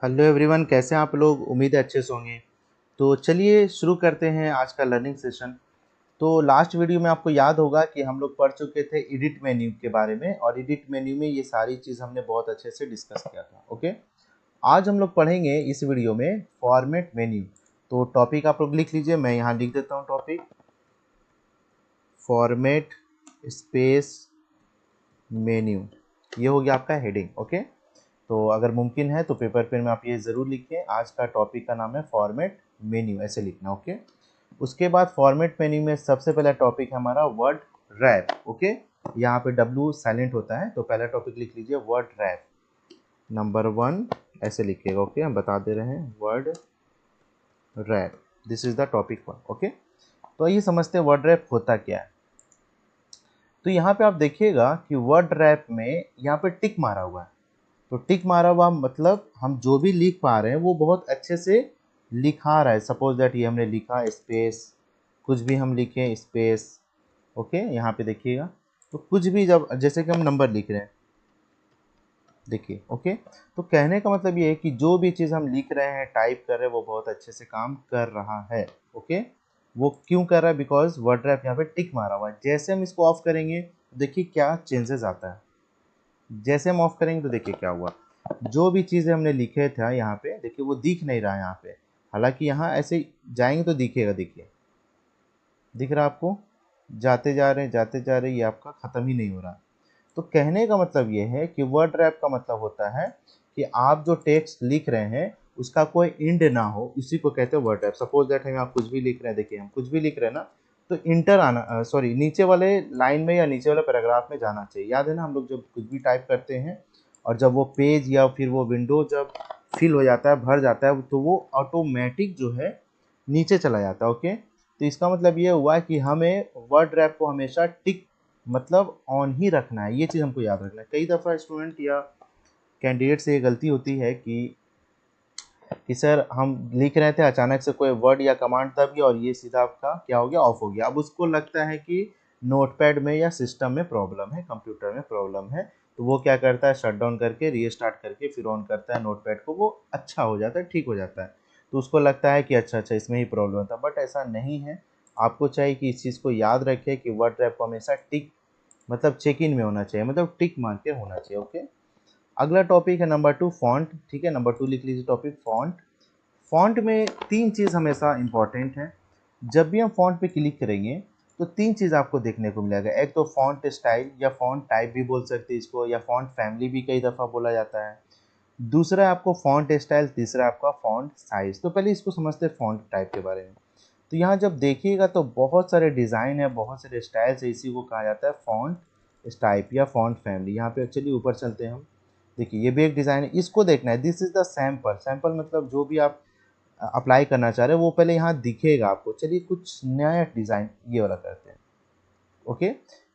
Hello everyone, कैसे हैं आप लोग। उम्मीद है अच्छे से होंगे। तो चलिए शुरू करते हैं आज का लर्निंग सेशन। तो लास्ट वीडियो में आपको याद होगा कि हम लोग पढ़ चुके थे एडिट मेन्यू के बारे में, और एडिट मेन्यू में ये सारी चीज़ हमने बहुत अच्छे से डिस्कस किया था। ओके, आज हम लोग पढ़ेंगे इस वीडियो में फॉर्मेट मेन्यू। तो टॉपिक आप लोग लिख लीजिए, मैं यहाँ लिख देता हूँ टॉपिक फॉर्मेट स्पेस मेन्यू। ये हो गया आपका हेडिंग। ओके, तो अगर मुमकिन है तो पेपर पेन में आप ये ज़रूर लिखें, आज का टॉपिक का नाम है फॉर्मेट मेन्यू, ऐसे लिखना। ओके, उसके बाद फॉर्मेट मेन्यू में सबसे पहला टॉपिक है हमारा वर्ड रैप। ओके, यहाँ पे डब्ल्यू साइलेंट होता है, तो पहला टॉपिक लिख लीजिए वर्ड रैप नंबर 1, ऐसे लिखिएगा। ओके, हम बता दे रहे हैं word rap, this is the topic 1। Okay, तो ये समझते हैं वर्ड रैप होता क्या है। तो यहाँ पे आप देखिएगा कि वर्ड रैप में यहाँ पे टिक मारा हुआ है। तो टिक मारा हुआ मतलब हम जो भी लिख पा रहे हैं वो बहुत अच्छे से लिखा रहा है। सपोज दैट ये हमने लिखा स्पेस, कुछ भी हम लिखें स्पेस। ओके, यहाँ पे देखिएगा, तो कुछ भी जब जैसे कि हम नंबर लिख रहे हैं, देखिए। ओके, तो कहने का मतलब ये है कि जो भी चीज़ हम लिख रहे हैं, टाइप कर रहे हैं, वो बहुत अच्छे से काम कर रहा है। ओके, वो क्यों कर रहा है? बिकॉज वर्ड रैप यहाँ पे टिक मारा हुआ है। जैसे हम इसको ऑफ करेंगे तो देखिए क्या चेंजेस आता है। जैसे हम ऑफ करेंगे तो देखिए क्या हुआ, जो भी चीज़ें हमने लिखे थे यहाँ पे देखिए वो दिख नहीं रहा है यहाँ पे। हालांकि यहाँ ऐसे जाएंगे तो दिखेगा, देखिए दिख रहा आपको। जाते जा रहे हैं, जाते जा रहे हैं, ये आपका ख़त्म ही नहीं हो रहा। तो कहने का मतलब ये है कि वर्ड रैप का मतलब होता है कि आप जो टेक्स्ट लिख रहे हैं उसका कोई एंड ना हो, इसी को कहते हैं वर्ड रैप। सपोज दैट हम आप कुछ भी लिख रहे हैं, देखिए हम कुछ भी लिख रहे हैं ना, तो इंटर आना, सॉरी, नीचे वाले लाइन में या नीचे वाले पैराग्राफ में जाना चाहिए। याद है ना, हम लोग जब कुछ भी टाइप करते हैं और जब वो पेज या फिर वो विंडो जब फिल हो जाता है, भर जाता है, तो वो ऑटोमेटिक जो है नीचे चला जाता है। ओके, तो इसका मतलब ये हुआ कि हमें वर्ड रैप को हमेशा टिक मतलब ऑन ही रखना है। ये चीज़ हमको याद रखना है। कई दफ़ा स्टूडेंट या कैंडिडेट से ये गलती होती है कि सर हम लिख रहे थे, अचानक से कोई वर्ड या कमांड दब गया और ये सीधा आपका क्या हो गया, ऑफ हो गया। अब उसको लगता है कि नोटपैड में या सिस्टम में प्रॉब्लम है, कंप्यूटर में प्रॉब्लम है। तो वो क्या करता है, शट डाउन करके रीस्टार्ट करके फिर ऑन करता है नोटपैड को, वो अच्छा हो जाता है, ठीक हो जाता है। तो उसको लगता है कि अच्छा अच्छा इसमें ही प्रॉब्लम था, बट ऐसा नहीं है। आपको चाहिए कि इस चीज़ को याद रखें कि वर्ड रैप को हमेशा टिक मतलब चेक इन में होना चाहिए, मतलब टिक मार के होना चाहिए। ओके, अगला टॉपिक है नंबर 2 फॉन्ट। ठीक है, नंबर 2 लिख लीजिए टॉपिक फॉन्ट। फॉन्ट में तीन चीज़ हमेशा इंपॉर्टेंट है। जब भी हम फॉन्ट पे क्लिक करेंगे तो तीन चीज़ आपको देखने को मिलेगा। एक तो फॉन्ट स्टाइल या फॉन्ट टाइप भी बोल सकते हैं इसको, या फॉन्ट फैमिली भी कई दफ़ा बोला जाता है। दूसरा है आपको फॉन्ट स्टाइल, तीसरा है आपका फॉन्ट साइज। तो पहले इसको समझते हैं फॉन्ट टाइप के बारे में। तो यहाँ जब देखिएगा तो बहुत सारे डिज़ाइन है, बहुत सारे स्टाइल्स है, इसी को कहा जाता है फॉन्ट टाइप या फॉन्ट फैमिली। यहाँ पे एक्चुअली ऊपर चलते हैं हम, देखिए ये भी एक डिज़ाइन है, इसको देखना है। This is the sample. Sample मतलब जो भी आप अप्लाई करना चाह रहे हैं वो पहले यहाँ दिखेगा आपको। चलिए कुछ नया डिज़ाइन ये वाला करते हैं। ओके,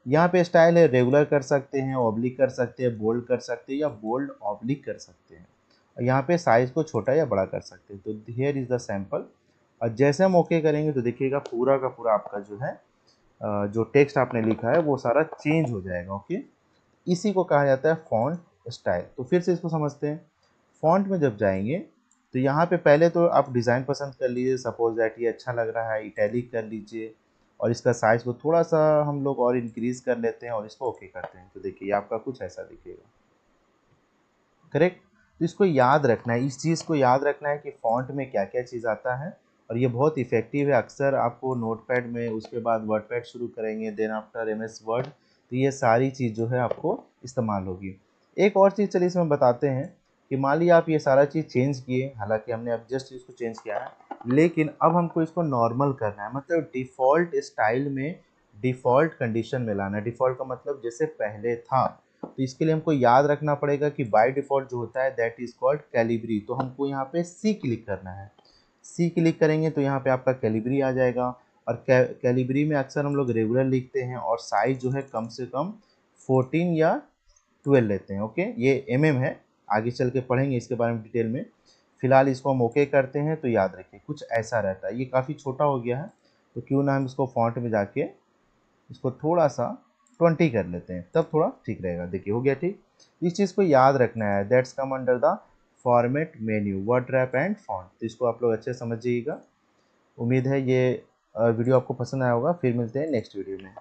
यहाँ पे स्टाइल है, रेगुलर कर सकते हैं, ऑब्लिक कर सकते हैं, बोल्ड कर सकते हैं, या बोल्ड ऑब्लिक कर सकते हैं। और यहाँ पे साइज़ को छोटा या बड़ा कर सकते हैं। तो हियर इज़ द सैम्पल। और जैसे हम ओके करेंगे तो देखिएगा पूरा का पूरा आपका जो है जो टेक्स्ट आपने लिखा है वो सारा चेंज हो जाएगा। ओके, इसी को कहा जाता है फॉन्ट स्टाइल। तो फिर से इसको समझते हैं। फॉन्ट में जब जाएंगे तो यहाँ पे पहले तो आप डिज़ाइन पसंद कर लीजिए। सपोज दैट ये अच्छा लग रहा है, इटैलिक कर लीजिए, और इसका साइज़ को थोड़ा सा हम लोग और इंक्रीज़ कर लेते हैं और इसको ओके करते हैं। तो देखिए आपका कुछ ऐसा दिखेगा। करेक्ट, तो इसको याद रखना है, इस चीज़ को याद रखना है कि फ़ॉन्ट में क्या क्या चीज़ आता है। और ये बहुत इफ़ेक्टिव है। अक्सर आपको नोटपैड में, उसके बाद वर्डपैड शुरू करेंगे, देन आफ्टर एमएस वर्ड, तो ये सारी चीज़ जो है आपको इस्तेमाल होगी। एक और चीज़ चलिए इसमें बताते हैं कि मान लीजिए आप ये सारा चीज़ चेंज किए, हालांकि हमने अब जस्ट इसको चेंज किया है, लेकिन अब हमको इसको नॉर्मल करना है, मतलब डिफ़ॉल्ट स्टाइल में, डिफ़ॉल्ट कंडीशन में लाना है। डिफ़ॉल्ट का मतलब जैसे पहले था। तो इसके लिए हमको याद रखना पड़ेगा कि बाय डिफ़ॉल्ट जो होता है दैट इज़ कॉल्ड कैलिब्री। तो हमको यहाँ पे सी क्लिक करना है। सी क्लिक करेंगे तो यहाँ पे आपका कैलिब्री आ जाएगा। और कैलिब्री में अक्सर हम लोग रेगुलर लिखते हैं, और साइज़ जो है कम से कम 14 या 12 लेते हैं। ओके, ये है, आगे चल के पढ़ेंगे इसके बारे में डिटेल में। फिलहाल इसको हम ओके करते हैं तो याद रखिए कुछ ऐसा रहता है। ये काफ़ी छोटा हो गया है, तो क्यों ना हम इसको फॉन्ट में जाके इसको थोड़ा सा 20 कर लेते हैं, तब थोड़ा ठीक रहेगा। देखिए हो गया ठीक। इस चीज़ को याद रखना है, that's come under the format menu, word rap and font. तो इसको आप लोग अच्छे से समझिएगा। उम्मीद है ये वीडियो आपको पसंद आया होगा। फिर मिलते हैं नेक्स्ट वीडियो में।